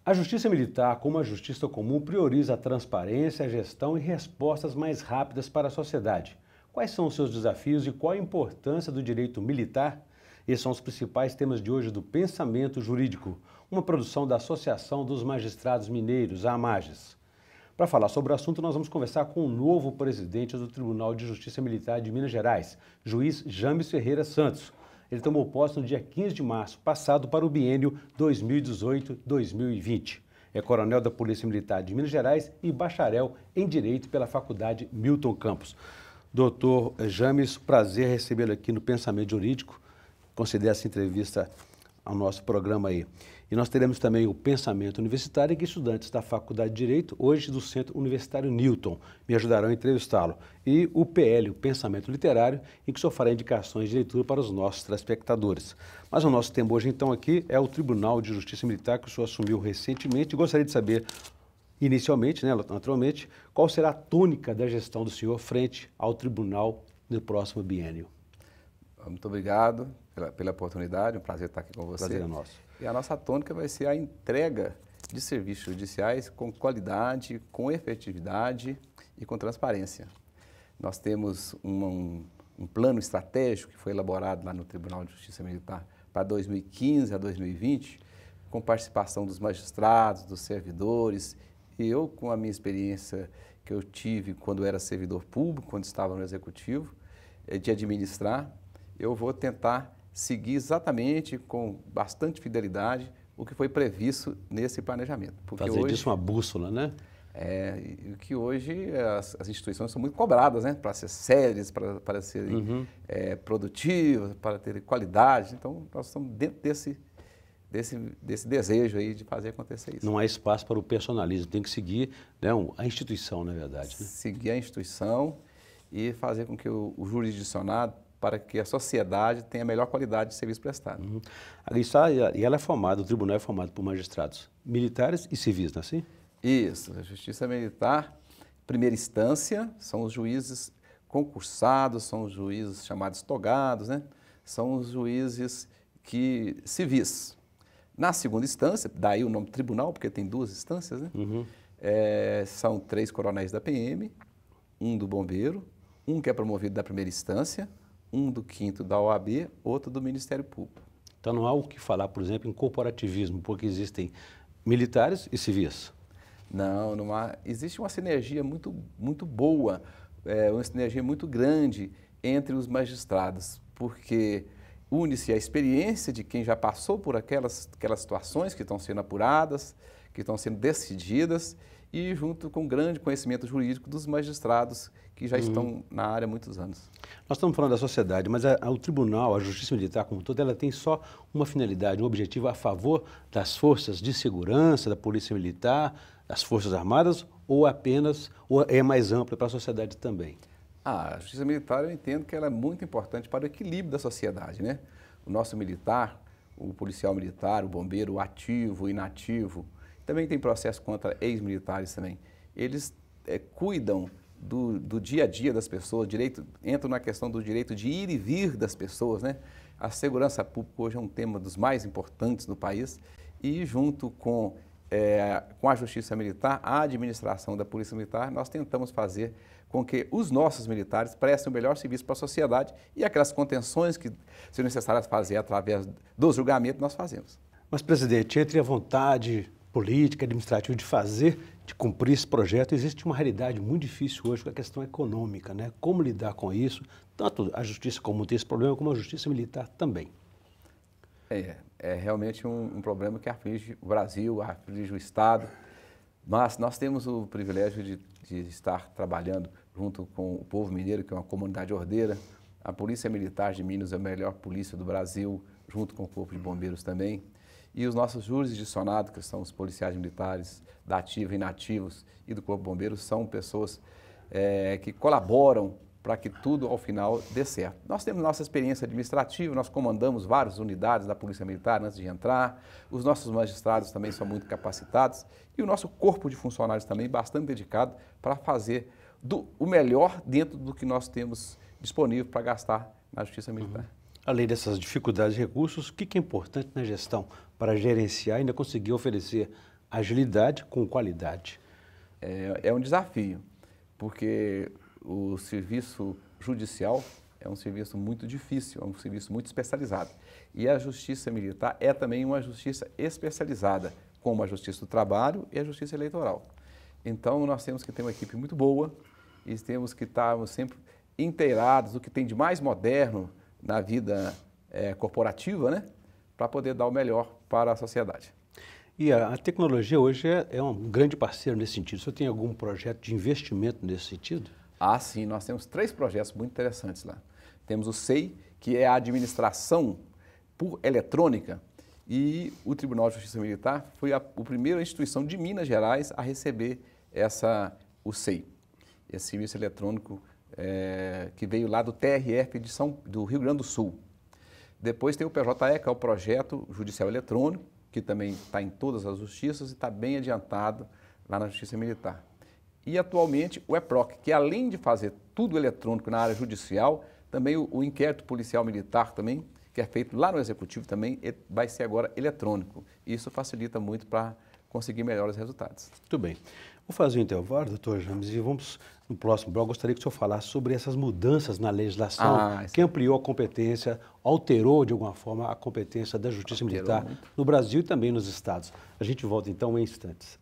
A Justiça Militar, como a Justiça Comum, prioriza a transparência, a gestão e respostas mais rápidas para a sociedade. Quais são os seus desafios e qual a importância do direito militar? Esses são os principais temas de hoje do Pensamento Jurídico, uma produção da Associação dos Magistrados Mineiros, a AMAGES. Para falar sobre o assunto, nós vamos conversar com o novo presidente do Tribunal de Justiça Militar de Minas Gerais, juiz James Ferreira Santos. Ele tomou posse no dia 15 de março passado para o biênio 2018-2020. É coronel da Polícia Militar de Minas Gerais e bacharel em Direito pela Faculdade Milton Campos. Doutor James, prazer recebê-lo aqui no Pensamento Jurídico. Considere essa entrevista ao nosso programa aí. E nós teremos também o Pensamento Universitário, em que estudantes da Faculdade de Direito, hoje do Centro Universitário Newton, me ajudarão a entrevistá-lo. E o PL, o Pensamento Literário, em que o senhor fará indicações de leitura para os nossos telespectadores. Mas o nosso tema hoje, então, aqui é o Tribunal de Justiça Militar, que o senhor assumiu recentemente. E gostaria de saber, inicialmente, naturalmente, qual será a tônica da gestão do senhor frente ao Tribunal no próximo biênio. Muito obrigado pela oportunidade, um prazer estar aqui com você. Prazer é nosso. E a nossa tônica vai ser a entrega de serviços judiciais com qualidade, com efetividade e com transparência. Nós temos um plano estratégico que foi elaborado lá no Tribunal de Justiça Militar para 2015 a 2020, com participação dos magistrados, dos servidores, e eu, com a minha experiência que eu tive quando era servidor público, quando estava no Executivo, de administrar, eu vou tentar seguir exatamente, com bastante fidelidade, o que foi previsto nesse planejamento. Porque fazer hoje, disso uma bússola, né? Que hoje as instituições são muito cobradas, né? Para ser sérias, para serem produtivas, para terem qualidade. Então, nós estamos dentro desse desejo aí de fazer acontecer isso. Não há espaço para o personalismo, tem que seguir, né, a instituição, na verdade. Né? Seguir a instituição e fazer com que o jurisdicionado, para que a sociedade tenha a melhor qualidade de serviço prestado. E ela é formada, o tribunal é formado por magistrados militares e civis, não é assim? Isso, a Justiça Militar, primeira instância, são os juízes concursados, são os juízes chamados togados, né? São os juízes civis. Na segunda instância, daí o nome tribunal, porque tem duas instâncias, né? São 3 coronéis da PM, um do bombeiro, um que é promovido da primeira instância, um do 5º da OAB, outro do Ministério Público. Então não há o que falar, por exemplo, em corporativismo, porque existem militares e civis. Não há. Existe uma sinergia muito boa, uma sinergia muito grande entre os magistrados, porque une-se a experiência de quem já passou por aquelas situações que estão sendo apuradas, que estão sendo decididas, e junto com o grande conhecimento jurídico dos magistrados que já estão na área há muitos anos. Nós estamos falando da sociedade, mas o tribunal, a Justiça Militar como um todo, ela tem só uma finalidade, um objetivo a favor das forças de segurança, da Polícia Militar, das Forças Armadas, ou é mais ampla para a sociedade também? A Justiça Militar, eu entendo que ela é muito importante para o equilíbrio da sociedade, né? O nosso militar, o policial militar, o bombeiro, o ativo, o inativo, também tem processo contra ex-militares também. Eles cuidam do dia a dia das pessoas, entram na questão do direito de ir e vir das pessoas, né? A segurança pública hoje é um tema dos mais importantes no país e junto com a Justiça Militar, a administração da Polícia Militar, nós tentamos fazer com que os nossos militares prestem o melhor serviço para a sociedade e aquelas contenções que são necessárias fazer através do julgamento, nós fazemos. Mas, presidente, entre a vontade política, administrativa de cumprir esse projeto, existe uma realidade muito difícil hoje com a questão econômica, né? Como lidar com isso? Tanto a Justiça Comum tem esse problema, como a Justiça Militar também. É realmente um problema que aflige o Brasil, aflige o Estado, mas nós temos o privilégio de estar trabalhando junto com o povo mineiro, que é uma comunidade ordeira. A Polícia Militar de Minas é a melhor polícia do Brasil, junto com o Corpo de Bombeiros também. E os nossos jurisdicionados, que são os policiais militares da ativa, inativos e do Corpo de Bombeiros, são pessoas que colaboram para que tudo, ao final, dê certo. Nós temos nossa experiência administrativa, nós comandamos várias unidades da Polícia Militar antes de entrar, os nossos magistrados também são muito capacitados e o nosso corpo de funcionários também bastante dedicado para fazer o melhor dentro do que nós temos disponível para gastar na Justiça Militar. Além dessas dificuldades de recursos, o que é importante na gestão para gerenciar e ainda conseguir oferecer agilidade com qualidade? É um desafio, porque o serviço judicial é um serviço muito difícil, é um serviço muito especializado. E a Justiça Militar é também uma justiça especializada, como a Justiça do Trabalho e a Justiça Eleitoral. Então, nós temos que ter uma equipe muito boa e temos que estar sempre inteirados do que tem de mais moderno na vida corporativa, né, para poder dar o melhor para a sociedade. E a tecnologia hoje é um grande parceiro nesse sentido. O senhor tem algum projeto de investimento nesse sentido? Ah, sim, nós temos 3 projetos muito interessantes lá. Temos o SEI, que é a administração por eletrônica, e o Tribunal de Justiça Militar foi a primeira instituição de Minas Gerais a receber o SEI, esse serviço eletrônico que veio lá do TRF do Rio Grande do Sul. Depois tem o PJE, que é o Projeto Judicial Eletrônico, que também está em todas as justiças e está bem adiantado lá na Justiça Militar. E atualmente o EPROC, que além de fazer tudo eletrônico na área judicial, também o inquérito policial militar também, que é feito lá no Executivo também, vai ser agora eletrônico. Isso facilita muito para conseguir melhores resultados. Muito bem. Vou fazer um intervalo, doutor James, e vamos, no próximo bloco, gostaria que o senhor falasse sobre essas mudanças na legislação que ampliou a competência, alterou de alguma forma a competência da Justiça Militar no Brasil e também nos estados. A gente volta então em instantes.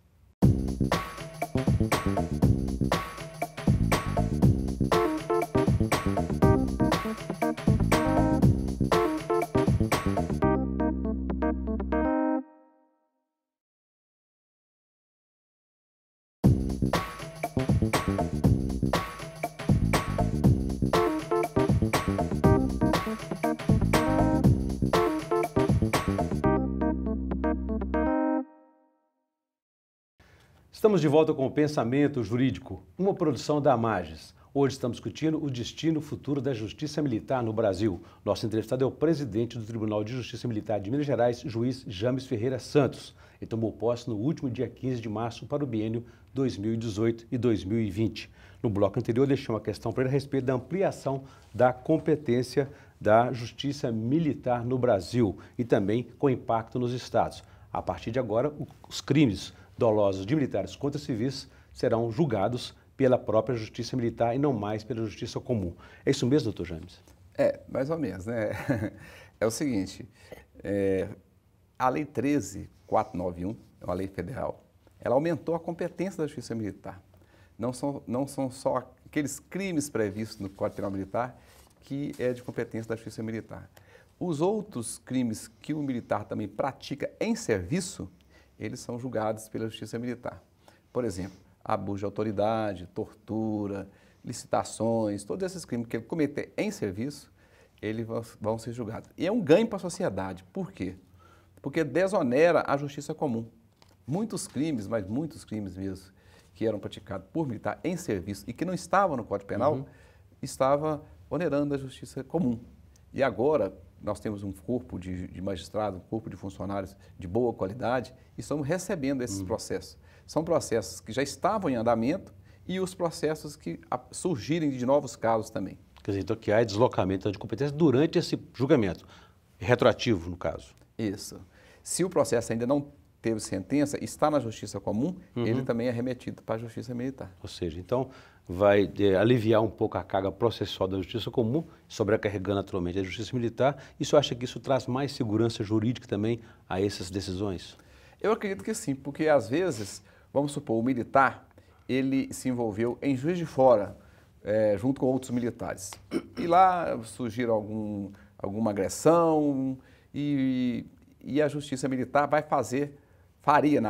Estamos de volta com o Pensamento Jurídico, uma produção da Amages. Hoje estamos discutindo o destino futuro da Justiça Militar no Brasil. Nosso entrevistado é o presidente do Tribunal de Justiça Militar de Minas Gerais, juiz James Ferreira Santos. Ele tomou posse no último dia 15 de março para o biênio 2018 e 2020. No bloco anterior, deixei uma questão para ele a respeito da ampliação da competência da Justiça Militar no Brasil e também com impacto nos estados. A partir de agora, os crimes dolosos de militares contra civis serão julgados pela própria Justiça Militar e não mais pela Justiça Comum. É isso mesmo, doutor James? Mais ou menos, né? É o seguinte, a Lei 13.491, é uma lei federal, ela aumentou a competência da Justiça Militar. Não são só aqueles crimes previstos no Código Penal Militar que é de competência da Justiça Militar. Os outros crimes que o militar também pratica em serviço, eles são julgados pela Justiça Militar. Por exemplo, abuso de autoridade, tortura, licitações, todos esses crimes que ele cometer em serviço, eles vão ser julgados. E é um ganho para a sociedade. Por quê? Porque desonera a justiça comum. Muitos crimes, mas muitos crimes mesmo, que eram praticados por militar em serviço e que não estavam no Código Penal, estava onerando a justiça comum. E agora nós temos um corpo de magistrados, um corpo de funcionários de boa qualidade e estamos recebendo esses processos. São processos que já estavam em andamento e os processos que surgirem de novos casos também. Quer dizer, então que há deslocamento de competência durante esse julgamento, retroativo no caso. Isso. Se o processo ainda não teve sentença, está na Justiça Comum, ele também é remetido para a Justiça Militar. Ou seja, então vai aliviar um pouco a carga processual da Justiça Comum, sobrecarregando naturalmente a Justiça Militar. E o senhor acha que isso traz mais segurança jurídica também a essas decisões? Eu acredito que sim, porque às vezes, vamos supor, o militar, ele se envolveu em Juiz de Fora, junto com outros militares. E lá surgiram alguma agressão e a Justiça Militar faria,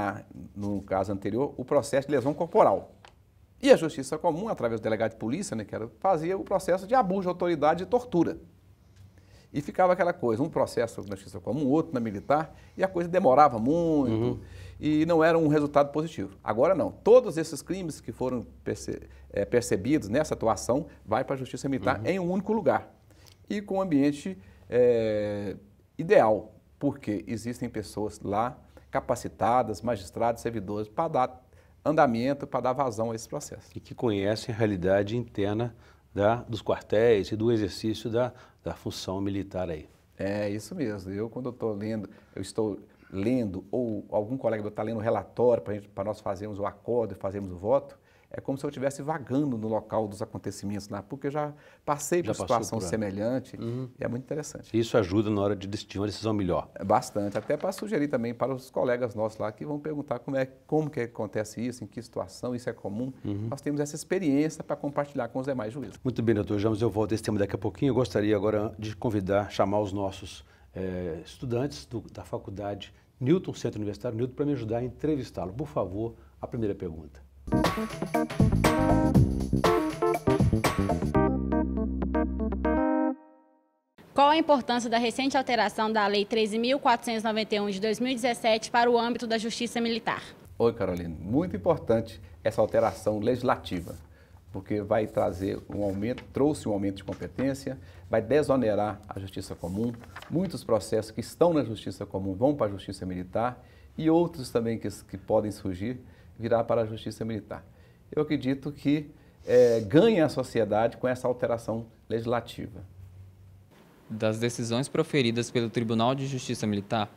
no caso anterior, o processo de lesão corporal. E a Justiça Comum, através do delegado de polícia, né, fazia o processo de abuso de autoridade e tortura. E ficava aquela coisa, um processo na justiça comum, outro na militar, e a coisa demorava muito e não era um resultado positivo. Agora não, todos esses crimes que foram percebidos nessa atuação vai para a justiça militar em um único lugar e com um ambiente ideal, porque existem pessoas lá capacitadas, magistrados, servidores, para dar andamento, para dar vazão a esse processo. E que conhecem a realidade interna dos quartéis e do exercício da função militar aí. É isso mesmo. Quando eu estou lendo, ou algum colega meu está lendo o relatório para nós fazermos o acordo e fazermos o voto, é como se eu estivesse vagando no local dos acontecimentos lá, porque eu já passei por situação semelhante e é muito interessante. Isso ajuda na hora de decidir uma decisão melhor. Bastante, até para sugerir também para os colegas nossos lá que vão perguntar como que acontece isso, em que situação, isso é comum. Nós temos essa experiência para compartilhar com os demais juízes. Muito bem, doutor Jambes, eu volto a esse tema daqui a pouquinho. Eu gostaria agora de chamar os nossos estudantes da faculdade Newton, Centro Universitário Newton, para me ajudar a entrevistá-lo. Por favor, a primeira pergunta. Qual a importância da recente alteração da Lei 13.491 de 2017 para o âmbito da Justiça Militar? Oi, Carolina. Muito importante essa alteração legislativa, porque vai trazer trouxe um aumento de competência, vai desonerar a Justiça Comum. Muitos processos que estão na Justiça Comum vão para a Justiça Militar e outros também que podem surgir virá para a Justiça Militar. Eu acredito que ganha a sociedade com essa alteração legislativa. Das decisões proferidas pelo Tribunal de Justiça Militar,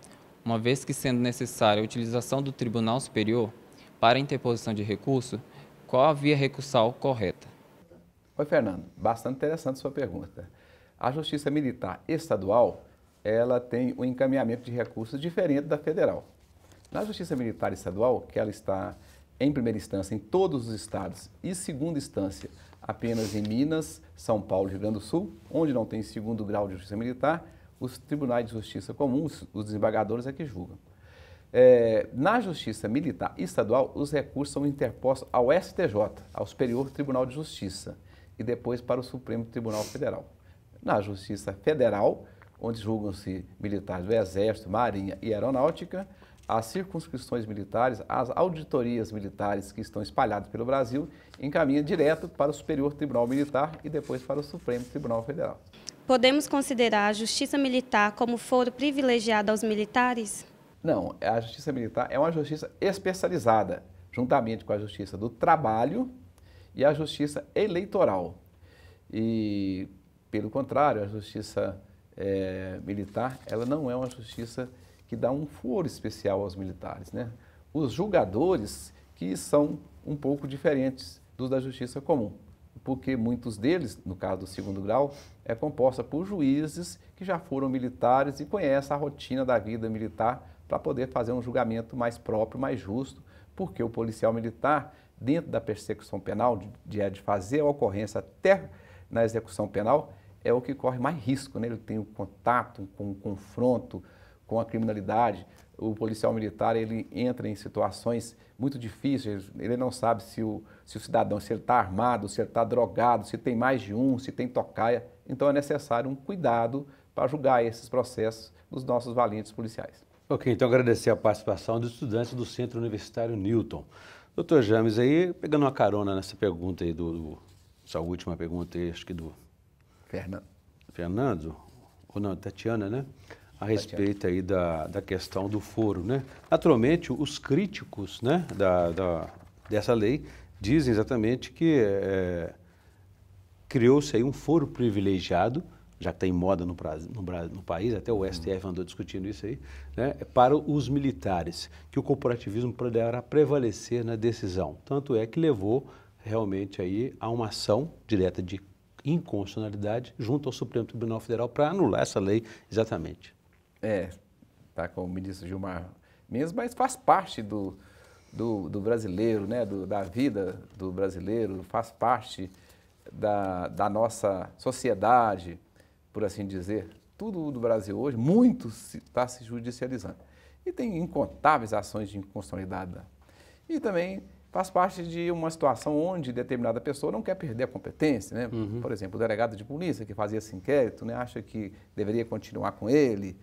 uma vez que sendo necessária a utilização do Tribunal Superior para a interposição de recurso, qual a via recursal correta? Oi, Fernando. Bastante interessante a sua pergunta. A Justiça Militar Estadual, ela tem um encaminhamento de recursos diferente da federal. Na Justiça Militar Estadual, que ela está em primeira instância em todos os estados e segunda instância apenas em Minas, São Paulo e Rio Grande do Sul, onde não tem segundo grau de justiça militar, os tribunais de justiça comuns, os desembargadores é que julgam. Na Justiça Militar Estadual, os recursos são interpostos ao STJ, ao Superior Tribunal de Justiça, e depois para o Supremo Tribunal Federal. Na Justiça Federal, onde julgam-se militares do Exército, Marinha e Aeronáutica, as circunscrições militares, as auditorias militares que estão espalhadas pelo Brasil, encaminham direto para o Superior Tribunal Militar e depois para o Supremo Tribunal Federal. Podemos considerar a Justiça Militar como foro privilegiado aos militares? Não, a Justiça Militar é uma justiça especializada, juntamente com a Justiça do Trabalho e a Justiça Eleitoral. E, pelo contrário, a Justiça Militar, ela não é uma justiça que dá um foro especial aos militares, né? Os julgadores que são um pouco diferentes dos da Justiça Comum, porque muitos deles, no caso do segundo grau, é composta por juízes que já foram militares e conhecem a rotina da vida militar para poder fazer um julgamento mais próprio, mais justo, porque o policial militar, dentro da persecução penal, de fazer a ocorrência até na execução penal, é o que corre mais risco, né? Ele tem o contato com o confronto com a criminalidade. O policial militar, ele entra em situações muito difíceis, ele não sabe se o cidadão, se ele está armado, se ele está drogado, se tem mais de um, se tem tocaia. Então é necessário um cuidado para julgar esses processos dos nossos valentes policiais. Ok, então agradecer a participação dos estudantes do Centro Universitário Newton. Doutor James, aí, pegando uma carona nessa pergunta aí, essa última pergunta aí, acho que do Fernando, ou não, Tatiana, né? A respeito aí da questão do foro, né? Naturalmente, os críticos, né, dessa lei dizem exatamente que criou-se aí um foro privilegiado, já que está em moda no país, até o STF andou discutindo isso aí, né, para os militares, que o corporativismo poderá prevalecer na decisão. Tanto é que levou realmente aí a uma ação direta de inconstitucionalidade junto ao Supremo Tribunal Federal para anular essa lei exatamente. Tá com o ministro Gilmar Mendes, mas faz parte do brasileiro, né, da vida do brasileiro, faz parte da nossa sociedade, por assim dizer. Tudo do Brasil hoje, muito está se judicializando. E tem incontáveis ações de inconstitucionalidade. E também faz parte de uma situação onde determinada pessoa não quer perder a competência, né? Por exemplo, o delegado de polícia que fazia esse inquérito, né, acha que deveria continuar com ele,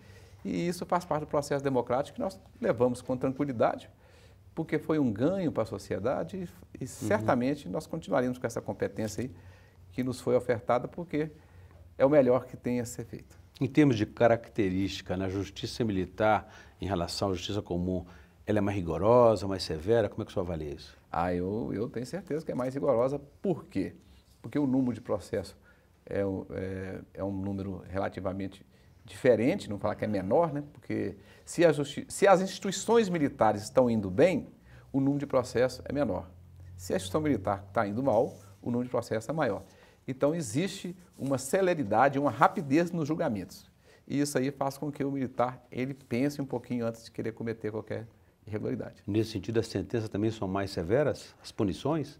e isso faz parte do processo democrático que nós levamos com tranquilidade, porque foi um ganho para a sociedade e certamente nós continuaremos com essa competência aí que nos foi ofertada, porque é o melhor que tem a ser feito. Em termos de característica, na justiça militar, em relação à justiça comum, ela é mais rigorosa, mais severa? Como é que o senhor avalia isso? Eu tenho certeza que é mais rigorosa. Por quê? Porque o número de processos é um número relativamente diferente, não falar que é menor, né? Porque se as instituições militares estão indo bem, o número de processos é menor. Se a instituição militar está indo mal, o número de processos é maior. Então, existe uma celeridade, uma rapidez nos julgamentos. E isso aí faz com que o militar ele pense um pouquinho antes de querer cometer qualquer irregularidade. Nesse sentido, as sentenças também são mais severas? As punições?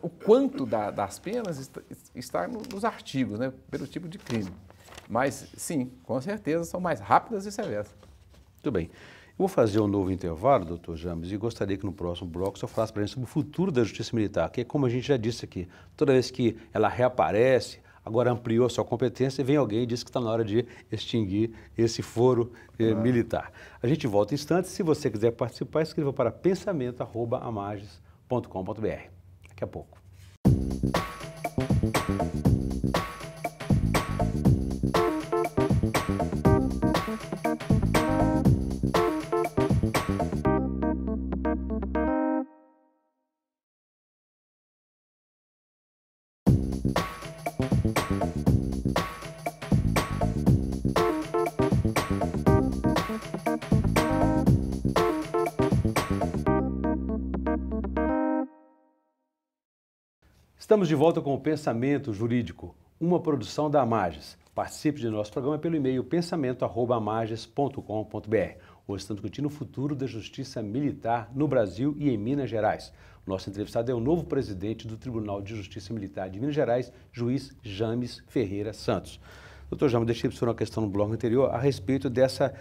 O quanto das penas está nos artigos, né, pelo tipo de crime. Mas, sim, com certeza, são mais rápidas e severas. Muito bem. Eu vou fazer um novo intervalo, doutor James, e gostaria que no próximo bloco o senhor falasse para a gente sobre o futuro da justiça militar, que é como a gente já disse aqui, toda vez que ela reaparece, agora ampliou a sua competência, vem alguém e diz que está na hora de extinguir esse foro militar. A gente volta em instantes. Se você quiser participar, escreva para pensamento@amages.com.br. Daqui a pouco. Estamos de volta com o Pensamento Jurídico, uma produção da Amages. Participe de nosso programa pelo e-mail pensamento@amages.com.br. Hoje estamos discutindo o futuro da justiça militar no Brasil e em Minas Gerais. O nosso entrevistado é o novo presidente do Tribunal de Justiça Militar de Minas Gerais, juiz James Ferreira Santos. Doutor James, deixei para o senhor uma questão no bloco anterior a respeito dessa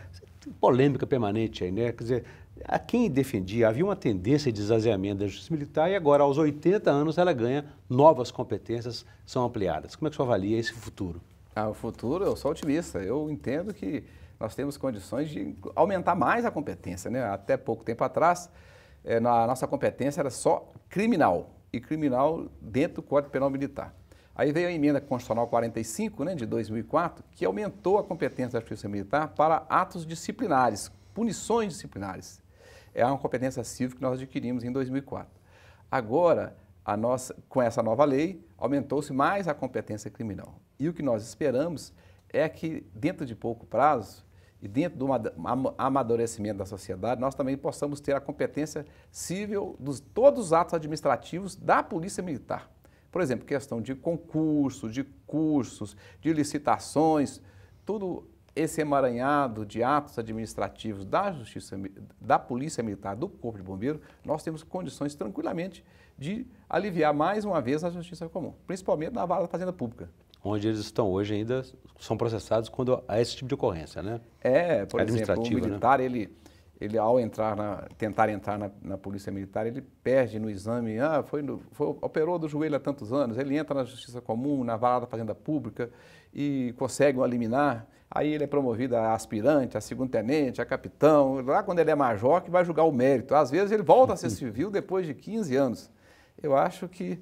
polêmica permanente aí, né? Quer dizer, a quem defendia, havia uma tendência de esvaziamento da justiça militar e agora, aos 80 anos, ela ganha novas competências, são ampliadas. Como é que o senhor avalia esse futuro? O futuro, eu sou otimista. Eu entendo que nós temos condições de aumentar mais a competência, né? Até pouco tempo atrás, a nossa competência era só criminal, e criminal dentro do Código Penal Militar. Aí veio a emenda constitucional 45, né, de 2004, que aumentou a competência da Justiça Militar para atos disciplinares, punições disciplinares. É uma competência civil que nós adquirimos em 2004. Agora, com essa nova lei, aumentou-se mais a competência criminal. E o que nós esperamos é que, dentro de pouco prazo, e dentro do amadurecimento da sociedade, nós também possamos ter a competência civil de todos os atos administrativos da Polícia Militar. Por exemplo, questão de concurso, de cursos, de licitações, tudo esse emaranhado de atos administrativos da Justiça, da Polícia Militar, do Corpo de Bombeiro, nós temos condições tranquilamente de aliviar mais uma vez a Justiça Comum, principalmente na Vara da Fazenda Pública. Onde eles estão hoje ainda são processados quando há esse tipo de ocorrência, né? Por exemplo, o militar, né? ele ao tentar entrar na Polícia Militar, ele perde no exame, operou do joelho há tantos anos, ele entra na Justiça Comum, na Vara da Fazenda Pública e consegue um liminar, aí ele é promovido a aspirante, a segundo-tenente, a capitão, lá quando ele é major que vai julgar o mérito. Às vezes ele volta a ser civil depois de 15 anos. Eu acho que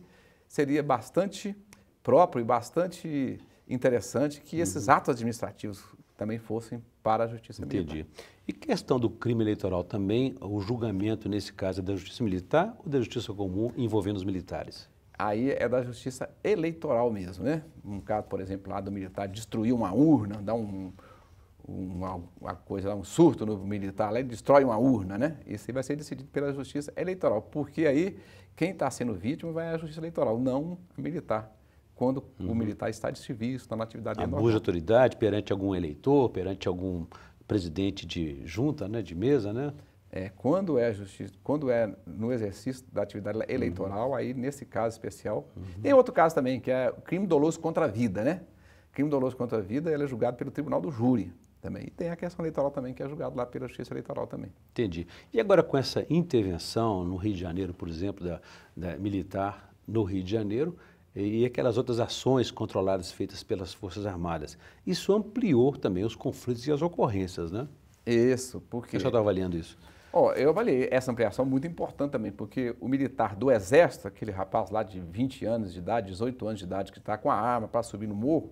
seria bastante próprio e bastante interessante que esses atos administrativos também fossem para a Justiça Militar. Entendi. E questão do crime eleitoral também, o julgamento nesse caso é da Justiça Militar ou da Justiça Comum envolvendo os militares? Aí é da Justiça Eleitoral mesmo, né? Um caso, por exemplo, lá do militar destruir uma urna, dá uma coisa, um surto no militar, lá ele destrói uma urna, né? Isso aí vai ser decidido pela Justiça Eleitoral, porque aí quem está sendo vítima vai à Justiça Eleitoral, não a militar. Quando o militar está de serviço, está na atividade normal. Abuso de autoridade perante algum eleitor, perante algum presidente de junta, né, de mesa, né? Quando é no exercício da atividade eleitoral, aí nesse caso especial. Tem outro caso também, que é o crime doloso contra a vida, né? Crime doloso contra a vida, ele é julgado pelo Tribunal do Júri. também. E tem a questão eleitoral também, que é julgado lá pela Justiça Eleitoral também. Entendi. E agora com essa intervenção no Rio de Janeiro, por exemplo, da militar no Rio de Janeiro, e aquelas outras ações controladas feitas pelas Forças Armadas, isso ampliou também os conflitos e as ocorrências, né? Isso, porque... O senhor está avaliando isso? Eu avaliei essa ampliação muito importante também, porque o militar do Exército, aquele rapaz lá de 20 anos de idade, 18 anos de idade, que está com a arma para subir no morro,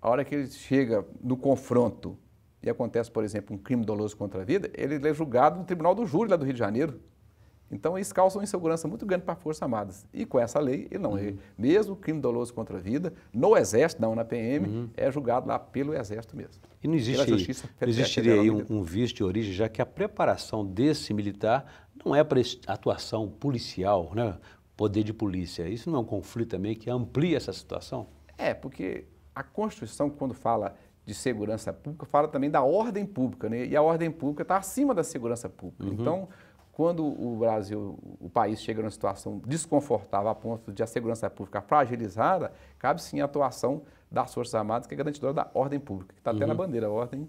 a hora que ele chega no confronto e acontece, por exemplo, um crime doloso contra a vida, ele é julgado no Tribunal do Júri lá do Rio de Janeiro. Então, isso causa uma insegurança muito grande para as Forças Armadas. E com essa lei, ele não, mesmo crime doloso contra a vida, no Exército, não na PM, é julgado lá pelo Exército mesmo. E não existiria aí um vício de origem, já que a preparação desse militar não é para atuação policial, né? Poder de polícia. Isso não é um conflito também que amplia essa situação? Porque a Constituição, quando fala de segurança pública, fala também da ordem pública, né? E a ordem pública está acima da segurança pública. Então, quando o Brasil, o país chega numa situação desconfortável a ponto de a segurança pública fragilizada, cabe sim a atuação das Forças Armadas, que é garantidora da ordem pública, que está até na bandeira, ordem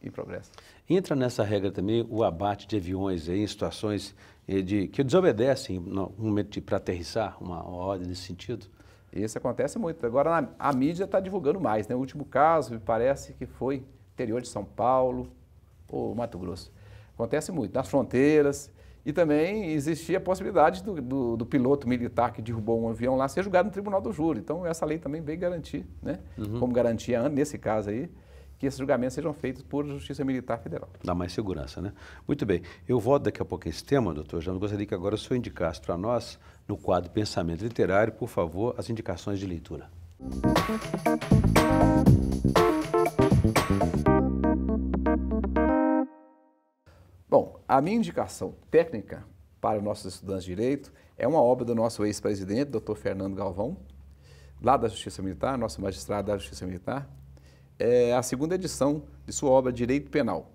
e progresso. Entra nessa regra também o abate de aviões aí, em situações que desobedecem no momento para aterrissar, uma ordem nesse sentido? Isso acontece muito. Agora a mídia está divulgando mais, né? O último caso, me parece que foi interior de São Paulo ou Mato Grosso. Acontece muito, nas fronteiras. E também existia a possibilidade do piloto militar que derrubou um avião lá ser julgado no Tribunal do Júri. Então, essa lei também veio garantir, né? Como garantia, nesse caso aí, que esses julgamentos sejam feitos por Justiça Militar Federal. Dá mais segurança, né? Muito bem. Eu volto daqui a pouco a esse tema, doutor James. Gostaria que agora o senhor indicasse para nós, no quadro Pensamento Literário, por favor, as indicações de leitura. Bom, a minha indicação técnica para os nossos estudantes de Direito é uma obra do nosso ex-presidente, doutor Fernando Galvão, lá da Justiça Militar, nosso magistrado da Justiça Militar. É a segunda edição de sua obra Direito Penal,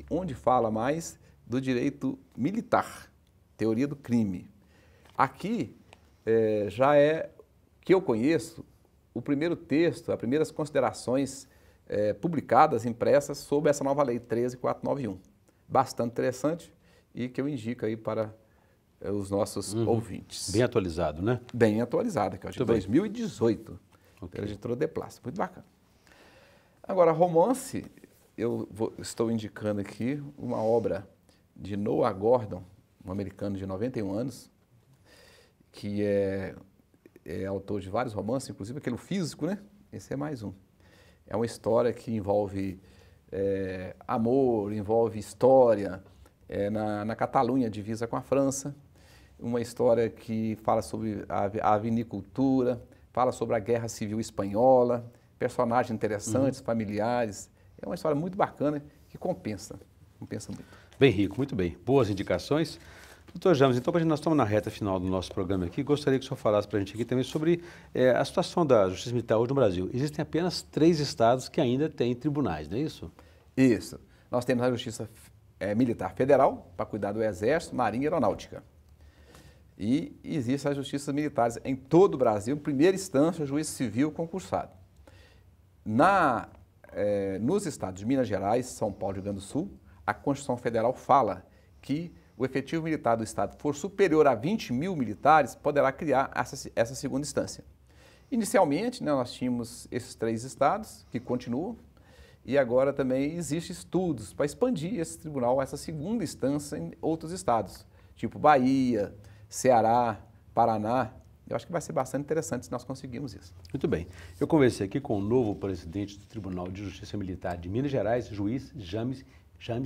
onde fala mais do direito militar, teoria do crime. Aqui já é, que eu conheço, o primeiro texto, as primeiras considerações publicadas, impressas, sobre essa nova lei 13.491. Bastante interessante e que eu indico aí para os nossos ouvintes. Bem atualizado, né? Bem atualizado, que é de 2018, pela editora De Plástico. Muito bacana. Agora, romance, estou indicando aqui uma obra de Noah Gordon, um americano de 91 anos, que é autor de vários romances, inclusive aquele físico, né? Esse é mais um. É uma história que envolve amor, envolve história, na Catalunha, divisa com a França. Uma história que fala sobre a vinicultura, fala sobre a Guerra Civil Espanhola, personagens interessantes, familiares. É uma história muito bacana que compensa muito. Bem rico, muito bem. Boas indicações. Doutor James, então, nós estamos na reta final do nosso programa aqui, gostaria que o senhor falasse para a gente aqui também sobre a situação da Justiça Militar hoje no Brasil. Existem apenas 3 estados que ainda têm tribunais, não é isso? Isso. Nós temos a Justiça Militar Federal, para cuidar do Exército, Marinha e Aeronáutica. E existem as justiças militares em todo o Brasil, em primeira instância, juiz civil concursado. Nos estados de Minas Gerais, São Paulo e Rio Grande do Sul, a Constituição Federal fala que o efetivo militar do Estado for superior a 20 mil militares, poderá criar essa segunda instância. Inicialmente, né, nós tínhamos esses 3 estados, que continuam, e agora também existem estudos para expandir esse tribunal, essa segunda instância em outros estados, tipo Bahia, Ceará, Paraná. Eu acho que vai ser bastante interessante se nós conseguirmos isso. Muito bem. Eu conversei aqui com o novo presidente do Tribunal de Justiça Militar de Minas Gerais, juiz James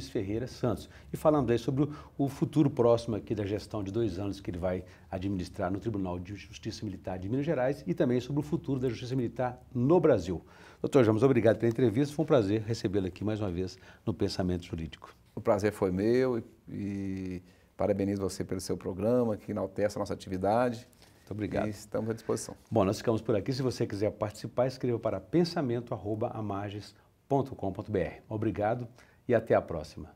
Ferreira Santos. E falando aí sobre o futuro próximo aqui da gestão de 2 anos que ele vai administrar no Tribunal de Justiça Militar de Minas Gerais e também sobre o futuro da Justiça Militar no Brasil. Doutor James, obrigado pela entrevista. Foi um prazer recebê-lo aqui mais uma vez no Pensamento Jurídico. O prazer foi meu e parabenizo você pelo seu programa, que enaltece a nossa atividade. Muito obrigado. E estamos à disposição. Bom, nós ficamos por aqui. Se você quiser participar, escreva para pensamento@amages.com.br. Obrigado e até a próxima.